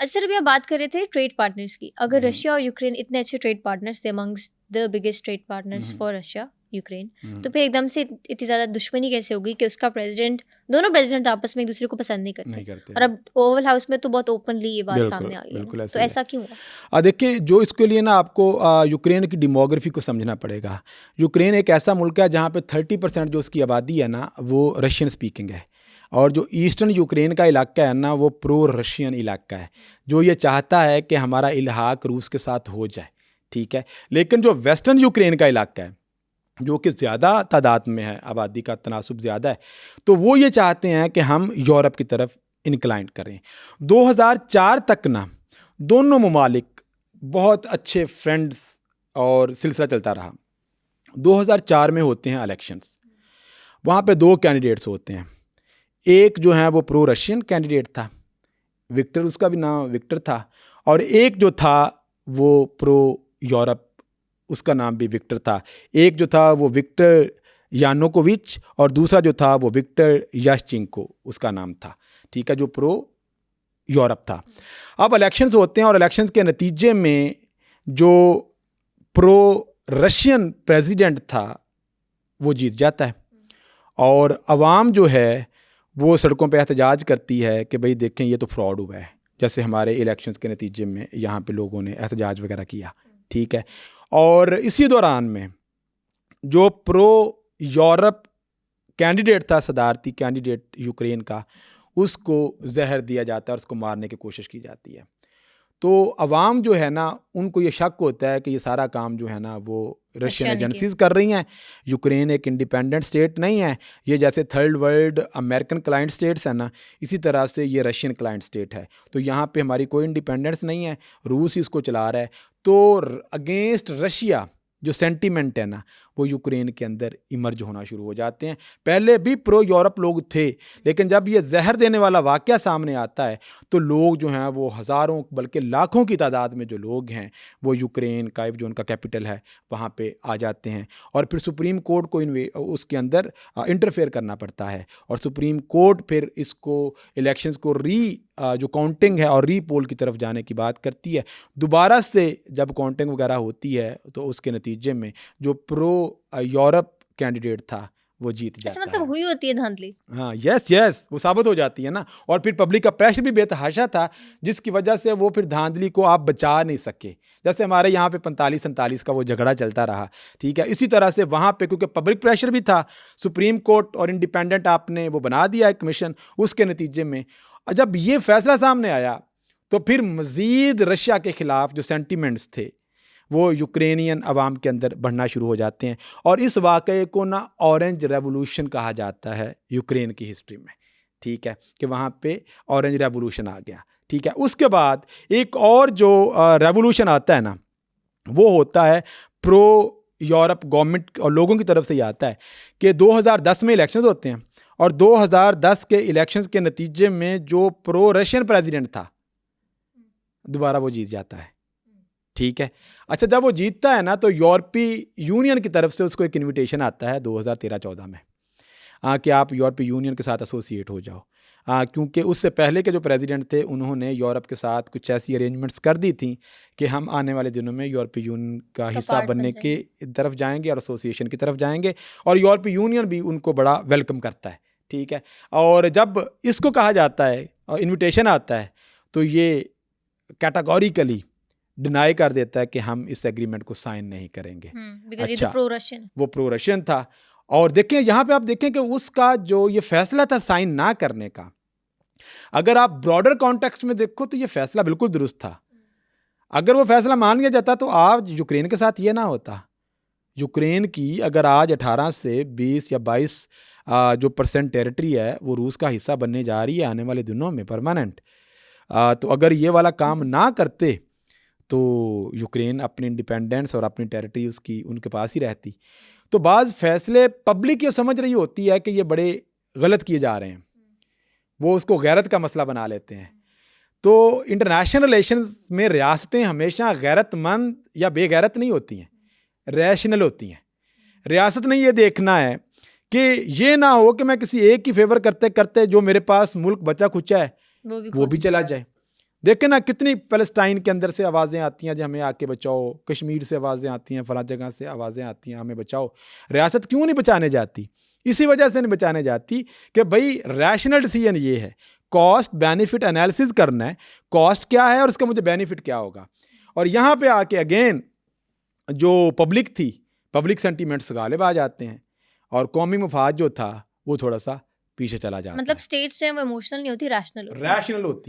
अच्छा सर, अभी आप बात कर रहे थे ट्रेड पार्टनर्स की। अगर रशिया और यूक्रेन इतने अच्छे ट्रेड पार्टनर्स थे, amongst the biggest trade partners for Russia Ukraine, तो फिर एकदम से इतनी ज़्यादा दुश्मनी कैसे होगी कि उसका प्रेसिडेंट, दोनों प्रेसिडेंट आपस में एक दूसरे को पसंद नहीं करते। और अब ओवल हाउस में तो बहुत ओपनली ये बात सामने आ गई है, तो ऐसा क्यों हुआ? देखिए, जो इसके लिए ना आपको यूक्रेन की डेमोग्राफी को समझना पड़ेगा। यूक्रेन एक ऐसा मुल्क है जहाँ पे 30% जो उसकी आबादी है ना वो रशियन स्पीकिंग है, और जो ईस्टर्न यूक्रेन का इलाका है ना वो प्रो रशियन इलाका है, जो ये चाहता है कि हमारा इल्हाक रूस के साथ हो जाए, ठीक है। लेकिन जो वेस्टर्न यूक्रेन का इलाका है, जो कि ज़्यादा तादाद में है, आबादी का तनासुब ज़्यादा है, तो वो ये चाहते हैं कि हम यूरोप की तरफ इंक्लाइन करें। 2004 तक ना दोनों ममालिक बहुत अच्छे फ्रेंड्स और सिलसिला चलता रहा। 2004 में होते हैं इलेक्शंस, वहाँ पे दो कैंडिडेट्स होते हैं। एक जो है वो प्रो रशियन कैंडिडेट था, विक्टर, उसका भी नाम विक्टर था, और एक जो था वो प्रो यूरोप, उसका नाम भी विक्टर था। एक जो था वो विक्टर यानुकोविच, और दूसरा जो था वो विक्टर याशचिंको उसका नाम था, ठीक है, जो प्रो यूरोप था। अब इलेक्शंस होते हैं और इलेक्शंस के नतीजे में जो प्रो रशियन प्रेसिडेंट था वो जीत जाता है, और अवाम जो है वो सड़कों पे एहतजाज करती है कि भाई देखें ये तो फ्रॉड हुआ है, जैसे हमारे इलेक्शंस के नतीजे में यहाँ पे लोगों ने एहतजाज वगैरह किया, ठीक है। और इसी दौरान में जो प्रो यूरोप कैंडिडेट था, सदारती कैंडिडेट यूक्रेन का, उसको जहर दिया जाता है और उसको मारने की कोशिश की जाती है। तो अवाम जो है ना उनको ये शक होता है कि ये सारा काम जो है ना वो रशियन एजेंसीज कर रही हैं। यूक्रेन एक इंडिपेंडेंट स्टेट नहीं है, ये जैसे third world American client states हैं ना, इसी तरह से ये रशियन क्लाइंट स्टेट है। तो यहाँ पे हमारी कोई इंडिपेंडेंस नहीं है, रूस ही इसको चला रहा है। तो अगेंस्ट रशिया जो सेंटीमेंट है ना वो यूक्रेन के अंदर इमर्ज होना शुरू हो जाते हैं। पहले भी प्रो यूरोप लोग थे, लेकिन जब ये जहर देने वाला वाक़या सामने आता है तो लोग जो हैं वो हज़ारों बल्कि लाखों की तादाद में जो लोग हैं वो यूक्रेन का जो उनका कैपिटल है वहाँ पे आ जाते हैं, और फिर सुप्रीम कोर्ट को उसके अंदर इंटरफेयर करना पड़ता है, और सुप्रीम कोर्ट फिर इसको इलेक्शंस को जो काउंटिंग है और री पोल की तरफ जाने की बात करती है। दोबारा से जब काउंटिंग वगैरह होती है तो उसके नतीजे में जो प्रो यूरोप कैंडिडेट था वो जीत जाता है। मतलब हुई होती है धांधली। हाँ, यस, वो साबित हो जाती है ना, और फिर पब्लिक का प्रेशर भी बेतहाशा था, जिसकी वजह से वो फिर धांधली को आप बचा नहीं सके। जैसे हमारे यहाँ पे 45-47 का वो झगड़ा चलता रहा, ठीक है, इसी तरह से वहाँ पे क्योंकि पब्लिक प्रेशर भी था, सुप्रीम कोर्ट और इंडिपेंडेंट आपने वो बना दिया है कमीशन, उसके नतीजे में जब ये फैसला सामने आया तो फिर मज़ीद रशिया के ख़िलाफ़ जो सेंटिमेंट्स थे वो यूक्रेनियन अवाम के अंदर बढ़ना शुरू हो जाते हैं, और इस वाक़े को ना ऑरेंज रेवोल्यूशन कहा जाता है यूक्रेन की हिस्ट्री में, ठीक है, कि वहाँ पे ऑरेंज रेवोल्यूशन आ गया, ठीक है। उसके बाद एक और जो रेवोल्यूशन आता है ना वो होता है प्रो यूरोप गवर्नमेंट और लोगों की तरफ से, ये आता है कि 2010 में इलेक्शंस होते हैं, और 2010 के इलेक्शंस के नतीजे में जो प्रो रशियन प्रेसिडेंट था दोबारा वो जीत जाता है, ठीक है। अच्छा, जब वो जीतता है ना तो यूरोपीय यूनियन की तरफ से उसको एक इनविटेशन आता है 2013-14 में कि आप यूरोपीय यूनियन के साथ एसोसिएट हो जाओ, क्योंकि उससे पहले के जो प्रेसिडेंट थे उन्होंने यूरोप के साथ कुछ ऐसी अरेंजमेंट्स कर दी थी कि हम आने वाले दिनों में यूरोपीय यूनियन का हिस्सा बनने की तरफ जाएंगे और एसोसिएशन की तरफ जाएंगे, और यूरोपीय यूनियन भी उनको बड़ा वेलकम करता है, ठीक है। और जब इसको कहा जाता है और इन्विटेशन आता है तो ये कैटेगोरिकली डिनाई कर देता है कि हम इस एग्रीमेंट को साइन नहीं करेंगे। अच्छा, वो प्रो रशियन था। और देखें यहाँ पे, आप देखें कि उसका जो ये फैसला था साइन ना करने का, अगर आप ब्रॉडर कॉन्टेक्स्ट में देखो तो ये फैसला बिल्कुल दुरुस्त था। अगर वो फैसला मान लिया जाता तो आज यूक्रेन के साथ ये ना होता। यूक्रेन की अगर आज 18 से 20 या 22 जो % टेरिटरी है वो रूस का हिस्सा बनने जा रही है आने वाले दिनों में परमानेंट, तो अगर ये वाला काम ना करते तो यूक्रेन अपनी इंडिपेंडेंस और अपनी टेरिटरी उसकी उनके पास ही रहती। तो बाज़ फैसले पब्लिक ये समझ रही होती है कि ये बड़े गलत किए जा रहे हैं, वो उसको गैरत का मसला बना लेते हैं। तो इंटरनेशनल रिलेशंस में रियासतें हमेशा गैरतमंद या बेगैरत नहीं होती हैं, रैशनल होती हैं। रियासत ने ये देखना है कि ये ना हो कि मैं किसी एक की फेवर करते करते जो मेरे पास मुल्क बचा खुचा है वो भी चला जाए। देखें ना कितनी पैलेस्टाइन के अंदर से आवाज़ें आती हैं जो हमें आके बचाओ, कश्मीर से आवाज़ें आती हैं, फलां जगह से आवाज़ें आती हैं हमें बचाओ। रियासत क्यों नहीं बचाने जाती? इसी वजह से नहीं बचाने जाती कि भाई रैशनल डिसीजन ये है, कॉस्ट बेनिफिट एनालिसिस करना है, कॉस्ट क्या है और उसका मुझे बेनिफिट क्या होगा। और यहाँ पे आके अगेन जो पब्लिक थी, पब्लिक सेंटीमेंट्स गालिब आ जाते हैं और कौमी मफाद जो था वो थोड़ा सा पीछे चला जाता मतलब है, स्टेट्स जो है वो इमोशनल नहीं होती, रैशनल होती है। रैशनल होती